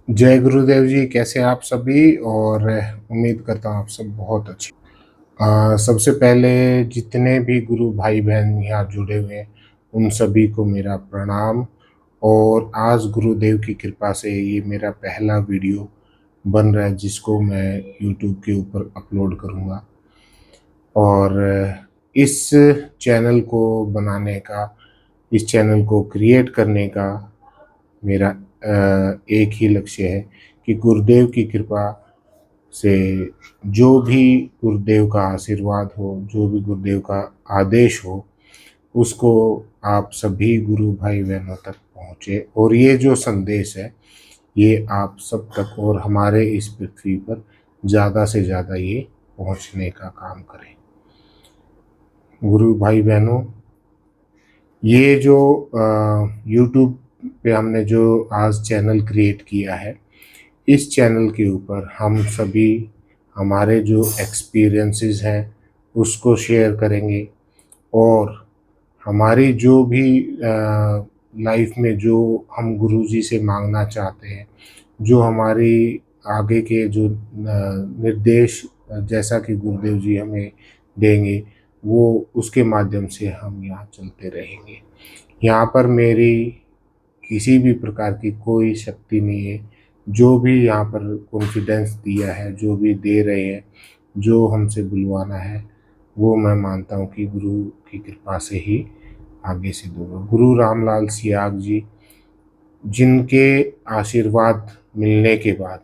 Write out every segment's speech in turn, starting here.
जय गुरुदेव जी, कैसे हैं आप सभी? और उम्मीद करता हूँ आप सब बहुत अच्छे। सबसे पहले जितने भी गुरु भाई बहन यहाँ जुड़े हुए हैं, उन सभी को मेरा प्रणाम। और आज गुरुदेव की कृपा से ये मेरा पहला वीडियो बन रहा है जिसको मैं यूट्यूब के ऊपर अपलोड करूँगा। और इस चैनल को बनाने का, इस चैनल को क्रिएट करने का मेरा एक ही लक्ष्य है कि गुरुदेव की कृपा से जो भी गुरुदेव का आशीर्वाद हो, जो भी गुरुदेव का आदेश हो, उसको आप सभी गुरु भाई बहनों तक पहुँचे और ये जो संदेश है ये आप सब तक और हमारे इस पृथ्वी पर ज़्यादा से ज़्यादा ये पहुँचने का काम करें। गुरु भाई बहनों, ये जो यूट्यूब पे हमने जो आज चैनल क्रिएट किया है, इस चैनल के ऊपर हम सभी हमारे जो एक्सपीरियंसेस हैं उसको शेयर करेंगे और हमारी जो भी लाइफ में जो हम गुरुजी से मांगना चाहते हैं, जो हमारी आगे के जो निर्देश जैसा कि गुरुदेव जी हमें देंगे, वो उसके माध्यम से हम यहाँ चलते रहेंगे। यहाँ पर मेरी किसी भी प्रकार की कोई शक्ति नहीं है। जो भी यहाँ पर कॉन्फिडेंस दिया है, जो भी दे रहे हैं, जो हमसे बुलवाना है, वो मैं मानता हूँ कि गुरु की कृपा से ही आगे से दूंगा। गुरु रामलाल सियाग जी, जिनके आशीर्वाद मिलने के बाद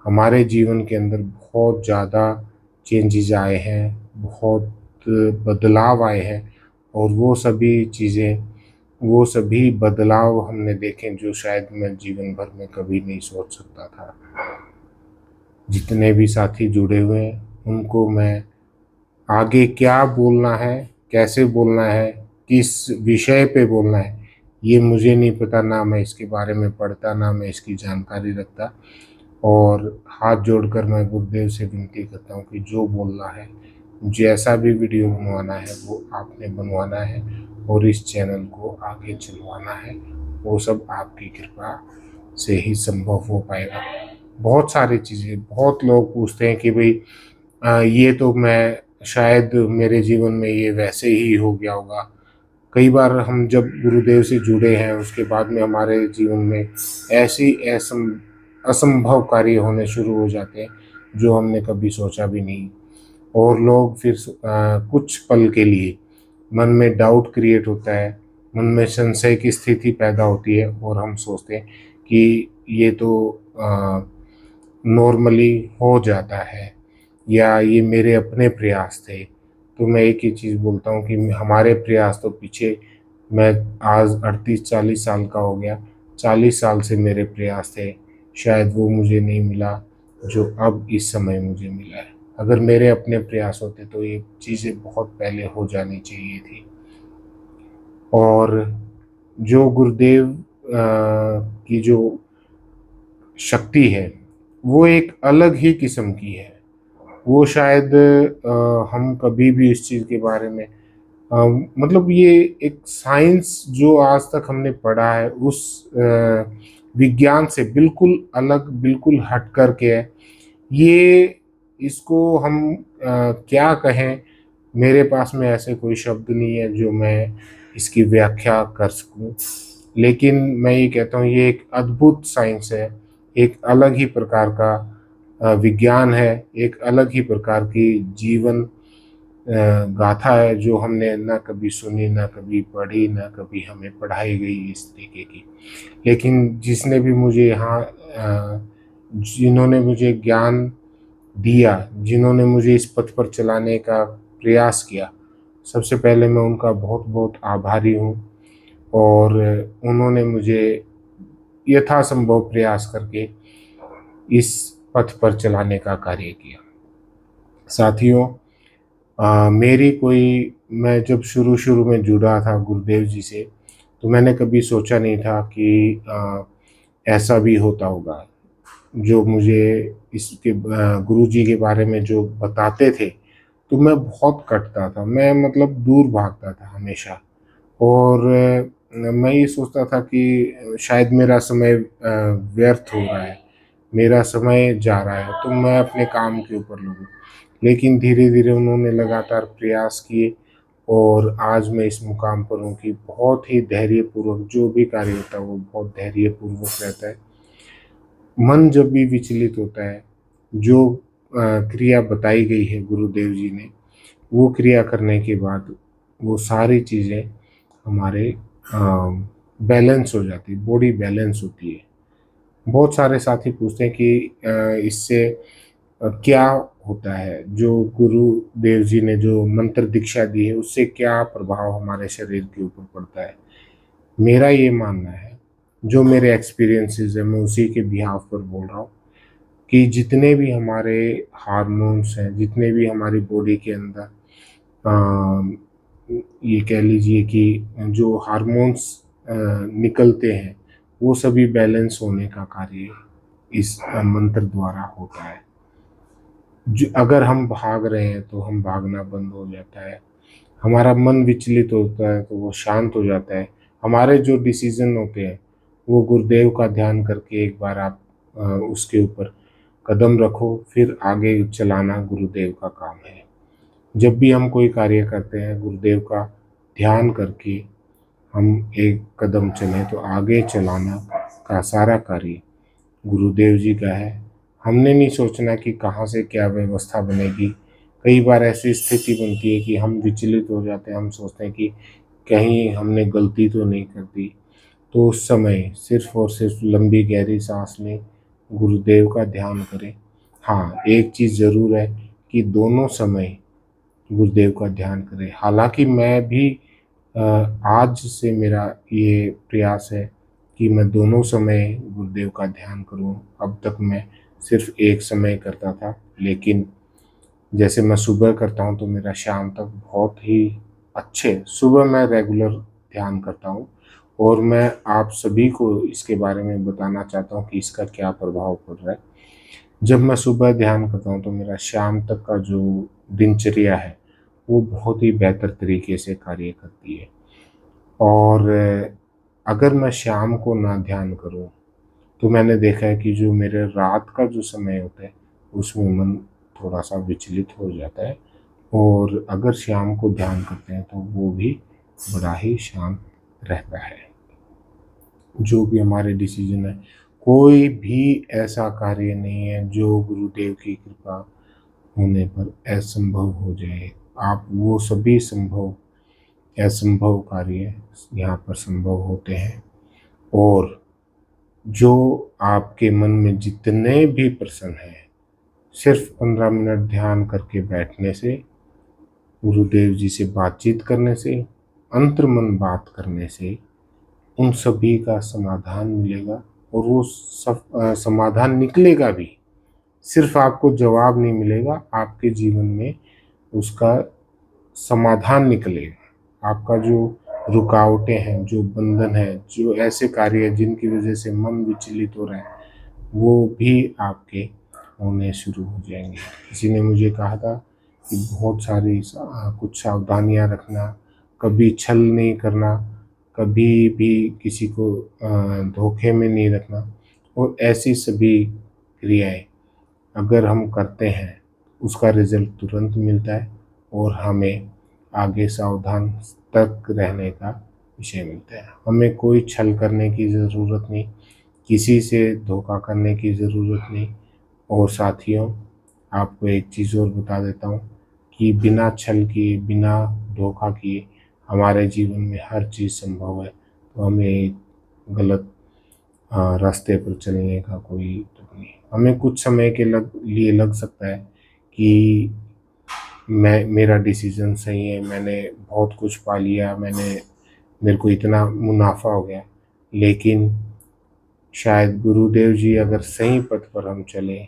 हमारे जीवन के अंदर बहुत ज़्यादा चेंजेस आए हैं, बहुत बदलाव आए हैं और वो सभी बदलाव हमने देखे जो शायद मैं जीवन भर में कभी नहीं सोच सकता था। जितने भी साथी जुड़े हुए हैं उनको मैं आगे क्या बोलना है, कैसे बोलना है, किस विषय पे बोलना है, ये मुझे नहीं पता। ना मैं इसके बारे में पढ़ता, ना मैं इसकी जानकारी रखता। और हाथ जोड़कर मैं गुरुदेव से विनती करता हूँ कि जो बोलना है, जैसा भी वीडियो बनवाना है वो आपने बनवाना है और इस चैनल को आगे चलवाना है, वो सब आपकी कृपा से ही संभव हो पाएगा। बहुत सारी चीज़ें, बहुत लोग पूछते हैं कि भाई ये तो मैं शायद मेरे जीवन में ये वैसे ही हो गया होगा। कई बार हम जब गुरुदेव से जुड़े हैं उसके बाद में हमारे जीवन में ऐसी असंभव कार्य होने शुरू हो जाते हैं जो हमने कभी सोचा भी नहीं। और लोग फिर कुछ पल के लिए मन में डाउट क्रिएट होता है, मन में संशय की स्थिति पैदा होती है और हम सोचते हैं कि ये तो नॉर्मली हो जाता है या ये मेरे अपने प्रयास थे। तो मैं एक ही चीज़ बोलता हूँ कि हमारे प्रयास तो पीछे, मैं आज 38-40 साल का हो गया, 40 साल से मेरे प्रयास थे, शायद वो मुझे नहीं मिला जो अब इस समय मुझे मिला है। अगर मेरे अपने प्रयास होते तो ये चीज़ें बहुत पहले हो जानी चाहिए थी। और जो गुरुदेव की जो शक्ति है वो एक अलग ही किस्म की है। वो शायद हम कभी भी इस चीज़ के बारे में मतलब ये एक साइंस जो आज तक हमने पढ़ा है उस विज्ञान से बिल्कुल अलग, बिल्कुल हट कर के है। ये इसको हम क्या कहें, मेरे पास में ऐसे कोई शब्द नहीं है जो मैं इसकी व्याख्या कर सकूं। लेकिन मैं ये कहता हूँ ये एक अद्भुत साइंस है, एक अलग ही प्रकार का विज्ञान है, एक अलग ही प्रकार की जीवन गाथा है जो हमने ना कभी सुनी, ना कभी पढ़ी, ना कभी हमें पढ़ाई गई इस तरीके की। लेकिन जिसने भी मुझे यहाँ जिन्होंने मुझे ज्ञान दिया, जिन्होंने मुझे इस पथ पर चलाने का प्रयास किया, सबसे पहले मैं उनका बहुत-बहुत आभारी हूँ। और उन्होंने मुझे यथासंभव प्रयास करके इस पथ पर चलाने का कार्य किया। साथियों, मेरी कोई मैं जब शुरू-शुरू में जुड़ा था गुरुदेव जी से, तो मैंने कभी सोचा नहीं था कि ऐसा भी होता होगा। जो मुझे इसके गुरुजी के बारे में जो बताते थे, तो मैं बहुत कटता था। मैं मतलब दूर भागता था हमेशा। और मैं ये सोचता था कि शायद मेरा समय व्यर्थ हो रहा है, मेरा समय जा रहा है, तो मैं अपने काम के ऊपर लगूँ। लेकिन धीरे-धीरे उन्होंने लगातार प्रयास किए और आज मैं इस मुकाम पर हूँ कि बहुत ही धैर्यपूर्वक जो भी कार्य होता है, वो बहुत धैर्यपूर्वक रहता है। मन जब भी विचलित होता है, जो क्रिया बताई गई है गुरुदेव जी ने, वो क्रिया करने के बाद वो सारी चीज़ें हमारे बैलेंस हो जाती है, बॉडी बैलेंस होती है। बहुत सारे साथी पूछते हैं कि इससे क्या होता है? जो गुरुदेव जी ने जो मंत्र दीक्षा दी है, उससे क्या प्रभाव हमारे शरीर के ऊपर पड़ता है? मेरा ये मानना है, जो मेरे एक्सपीरियंसेस हैं, मैं उसी के बिहाफ़ पर बोल रहा हूँ कि जितने भी हमारे हार्मोन्स हैं, जितने भी हमारी बॉडी के अंदर अ, ये कह लीजिए कि जो हार्मोन्स निकलते हैं, वो सभी बैलेंस होने का कार्य इस मंत्र द्वारा होता है। अगर हम भाग रहे हैं, तो हम भागना बंद हो जाता है। हमारा मन विचलित होता है, तो वो शांत हो जाता है। हमारे जो डिसीज़न होते हैं, वो गुरुदेव का ध्यान करके एक बार आप उसके ऊपर कदम रखो, फिर आगे चलाना गुरुदेव का काम है। जब भी हम कोई कार्य करते हैं, गुरुदेव का ध्यान करके हम एक कदम चलें, तो आगे चलाना का सारा कार्य गुरुदेव जी का है। हमने नहीं सोचना कि कहाँ से क्या व्यवस्था बनेगी। कई बार ऐसी स्थिति बनती है कि हम विचलित हो जाते हैं, हम सोचते हैं कि कहीं हमने गलती तो नहीं कर दी। तो उस समय सिर्फ़ और सिर्फ़ लंबी गहरी साँस लें, गुरुदेव का ध्यान करें। हाँ, एक चीज़ ज़रूर है कि दोनों समय गुरुदेव का ध्यान करें। हालाँकि मैं भी अ, आज से मेरा ये प्रयास है कि मैं दोनों समय गुरुदेव का ध्यान करूँ। अब तक मैं सिर्फ़ एक समय करता था, लेकिन जैसे मैं सुबह करता हूँ तो मेरा शाम तक बहुत ही अच्छे सुबह मैं रेगुलर ध्यान करता हूँ और मैं आप सभी को इसके बारे में बताना चाहता हूँ कि इसका क्या प्रभाव पड़ रहा है। जब मैं सुबह ध्यान करता हूँ तो मेरा शाम तक का जो दिनचर्या है, वो बहुत ही बेहतर तरीके से कार्य करती है। और अगर मैं शाम को ना ध्यान करूँ, तो मैंने देखा है कि जो मेरे रात का जो समय होता है, उसमें मन थोड़ा-सा विचलित हो जाता है और अगर शाम को ध्यान करते हैं, तो वो भी बड़ा ही शांत रहता है। जो भी हमारे डिसीज़न है, कोई भी ऐसा कार्य नहीं है, जो गुरुदेव की कृपा होने पर असंभव हो जाए। आप वो सभी असंभव कार्य यहाँ पर संभव होते हैं और जो आपके मन में जितने भी प्रश्न हैं, सिर्फ़ 15 मिनट ध्यान करके बैठने से, गुरुदेव जी से बातचीत करने से, अंतर्मन बात करने से, उन सभी का समाधान मिलेगा और वो समाधान निकलेगा भी। सिर्फ़ आपको जवाब नहीं मिलेगा, आपके जीवन में उसका समाधान निकलेगा। आपका जो रुकावटें हैं, जो बंधन है, जो ऐसे कार्य हैं जिनकी वज़ह से मन विचलित हो रहा है, वो भी आपके होने शुरू हो जाएँगे। किसी ने मुझे कहा था कि बहुत सारी कुछ सावधानियाँ रखना, कभी छल नहीं करना, कभी भी किसी को धोखे में नहीं रखना और ऐसी सभी क्रियाएँ अगर हम करते हैं, उसका रिज़ल्ट तुरंत मिलता है और हमें आगे सावधान सतर्क रहने का विषय मिलता है। हमें कोई छल करने की ज़रूरत नहीं, किसी से धोखा करने की ज़रूरत नहीं और साथियों, आपको एक चीज़ और बता देता हूँ कि बिना छल किए, बिना धोखा किए हमारे जीवन में हर चीज़ संभव है। तो हमें एक गलत रास्ते पर चलने का कोई तुक नहीं। हमें कुछ समय के लिए लग सकता है कि मेरा डिसीज़न सही है, मैंने बहुत कुछ पा लिया, मेरे को इतना मुनाफ़ा हो गया। लेकिन शायद गुरुदेव जी अगर सही पथ पर हम चलें,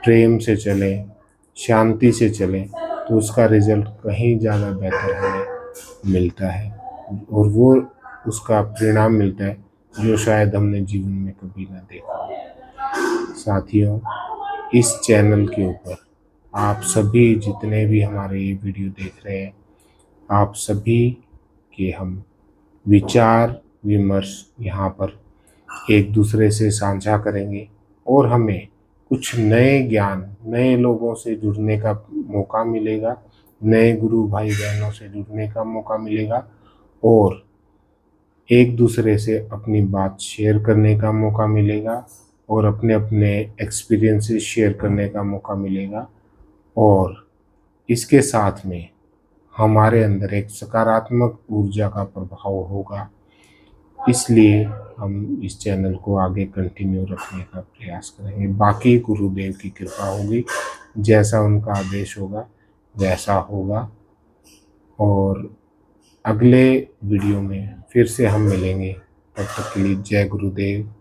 प्रेम से चलें, शांति से चलें, तो उसका रिज़ल्ट कहीं ज़्यादा बेहतर हमें मिलता है और वो उसका परिणाम मिलता है, जो शायद हमने जीवन में कभी ना देखा हो। साथियों, इस चैनल के ऊपर आप सभी जितने भी हमारे ये वीडियो देख रहे हैं, आप सभी के हम विचार विमर्श यहाँ पर एक दूसरे से साझा करेंगे और हमें कुछ नए ज्ञान, नए लोगों से जुड़ने का मौका मिलेगा, नए गुरु भाई बहनों से जुड़ने का मौका मिलेगा और एक दूसरे से अपनी बात शेयर करने का मौका मिलेगा और अपने अपने एक्सपीरियंसेस शेयर करने का मौका मिलेगा और इसके साथ में हमारे अंदर एक सकारात्मक ऊर्जा का प्रभाव होगा। इसलिए हम इस चैनल को आगे कंटिन्यू रखने का प्रयास करेंगे। बाकी गुरुदेव की कृपा होगी, जैसा उनका आदेश होगा वैसा होगा। और अगले वीडियो में फिर से हम मिलेंगे। तब तक के लिए जय गुरुदेव।